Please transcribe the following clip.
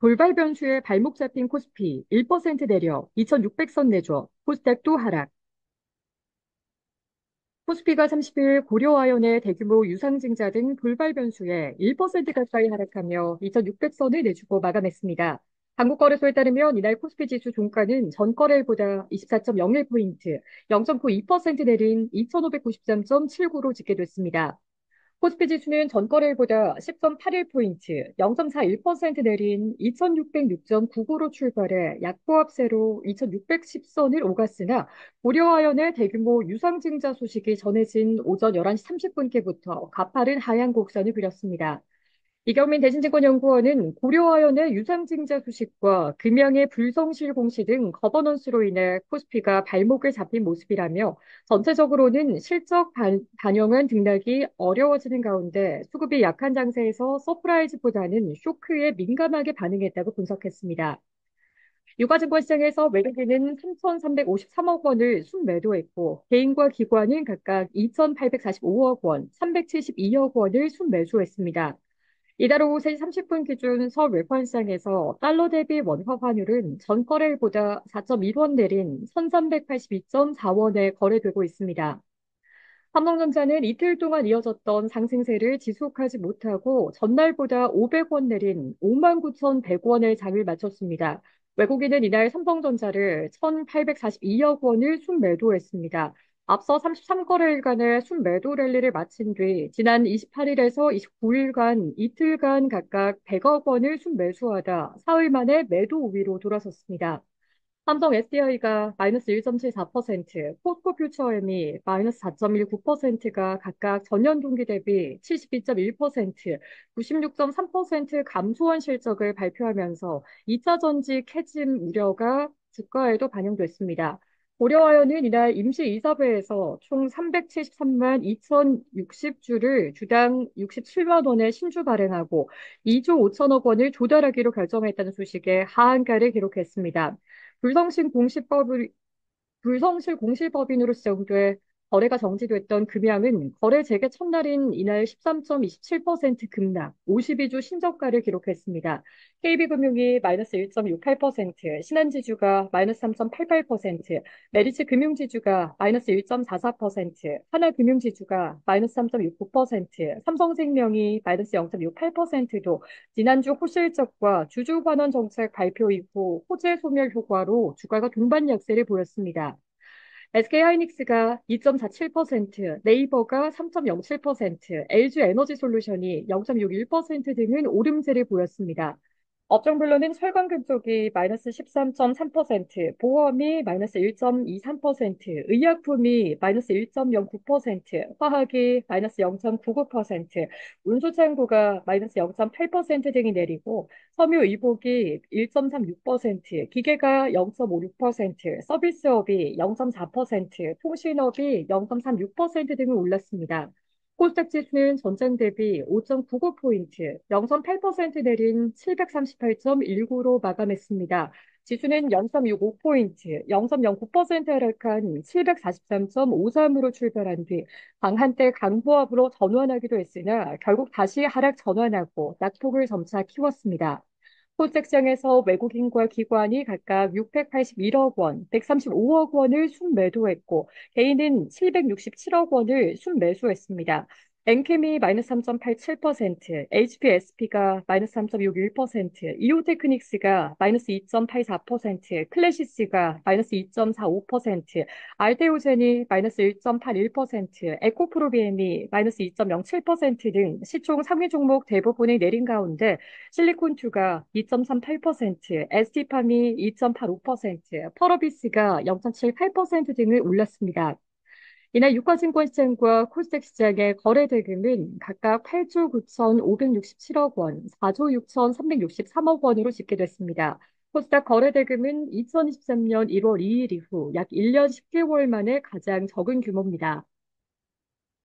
돌발 변수에 발목 잡힌 코스피 1% 내려 2,600선 내줘 코스닥 또 하락. 코스피가 30일 고려아연의 대규모 유상증자 등 돌발 변수에 1% 가까이 하락하며 2,600선을 내주고 마감했습니다. 한국거래소에 따르면 이날 코스피 지수 종가는 전거래일보다 24.01포인트, 0.92% 내린 2,593.79로 집계됐습니다. 코스피 지수는 전거래일보다 10.81포인트, 0.41% 내린 2606.99로 출발해 약보합세로 2610선을 오갔으나 고려아연의 대규모 유상증자 소식이 전해진 오전 11시 30분께부터 가파른 하향 곡선을 그렸습니다. 이경민 대신증권연구원은 고려아연의 유상증자 소식과 금양의 불성실 공시 등 거버넌스로 인해 코스피가 발목을 잡힌 모습이라며 전체적으로는 실적 반영은 등락이 어려워지는 가운데 수급이 약한 장세에서 서프라이즈보다는 쇼크에 민감하게 반응했다고 분석했습니다. 유가증권 시장에서 외국인은 3,353억 원을 순매도했고 개인과 기관은 각각 2,845억 원, 372억 원을 순매수했습니다. 이달 오후 3시 30분 기준 서울 외환시장에서 달러 대비 원화 환율은 전 거래일보다 4.1원 내린 1,382.4원에 거래되고 있습니다. 삼성전자는 이틀 동안 이어졌던 상승세를 지속하지 못하고 전날보다 500원 내린 59,100원의 장을 마쳤습니다. 외국인은 이날 삼성전자를 1,842억 원을 순매도했습니다. 앞서 33거래일간의 순매도 랠리를 마친 뒤 지난 28일에서 29일간 이틀간 각각 100억 원을 순매수하다 사흘 만에 매도 우위로 돌아섰습니다. 삼성 SDI가 마이너스 1.74%, 포스코 퓨처엠이 마이너스 4.19%가 각각 전년 동기 대비 72.1%, 96.3% 감소한 실적을 발표하면서 2차 전지 캐짐 우려가 주가에도 반영됐습니다. 고려아연은 이날 임시이사회에서 총 373만 2,060주를 주당 67만 원의 신주 발행하고 2조 5천억 원을 조달하기로 결정했다는 소식에 하한가를 기록했습니다. 불성실 공시법을 불성실 공시법인으로 지정돼 거래가 정지됐던 금양은 거래 재개 첫날인 이날 13.27% 급락, 52주 신저가를 기록했습니다. KB금융이 마이너스 1.68%, 신한지주가 마이너스 3.88%, 메리츠금융지주가 마이너스 1.44%, 하나금융지주가 마이너스 3.69%, 삼성생명이 마이너스 0.68%도 지난주 호실적과 주주 환원 정책 발표 이후 호재 소멸 효과로 주가가 동반 약세를 보였습니다. SK하이닉스가 2.47%, 네이버가 3.07%, LG에너지솔루션이 0.61% 등은 오름세를 보였습니다. 업종별로는 철강금 쪽이 마이너스 13.3%, 보험이 마이너스 1.23%, 의약품이 마이너스 1.09%, 화학이 마이너스 0.99%, 운수창고가 마이너스 0.8% 등이 내리고 섬유의복이 1.36%, 기계가 0.56%, 서비스업이 0.4%, 통신업이 0.36% 등을 올랐습니다. 코스닥 지수는 전장 대비 5.99포인트, 0.8% 내린 738.19로 마감했습니다. 지수는 0.65포인트, 0.09% 하락한 743.53으로 출발한 뒤 강한때 강보합으로 전환하기도 했으나 결국 다시 하락 전환하고 낙폭을 점차 키웠습니다. 코스닥 시장에서 외국인과 기관이 각각 681억 원, 135억 원을 순매도했고 개인은 767억 원을 순매수했습니다. 엔캠이 마이너스 3.87%, HPSP가 마이너스 3.61%, 이오테크닉스가 마이너스 2.84%, 클래시스가 마이너스 2.45%, 알테오젠이 마이너스 1.81%, 에코프로비엠이 마이너스 2.07% 등 시총 상위 종목 대부분이 내린 가운데 실리콘2가 2.38%, ST팜이 2.85%, 펄어비스가 0.78% 등을 올랐습니다. 이날 유가증권 시장과 코스닥 시장의 거래 대금은 각각 8조 9,567억 원, 4조 6,363억 원으로 집계됐습니다. 코스닥 거래 대금은 2023년 1월 2일 이후 약 1년 10개월 만에 가장 적은 규모입니다.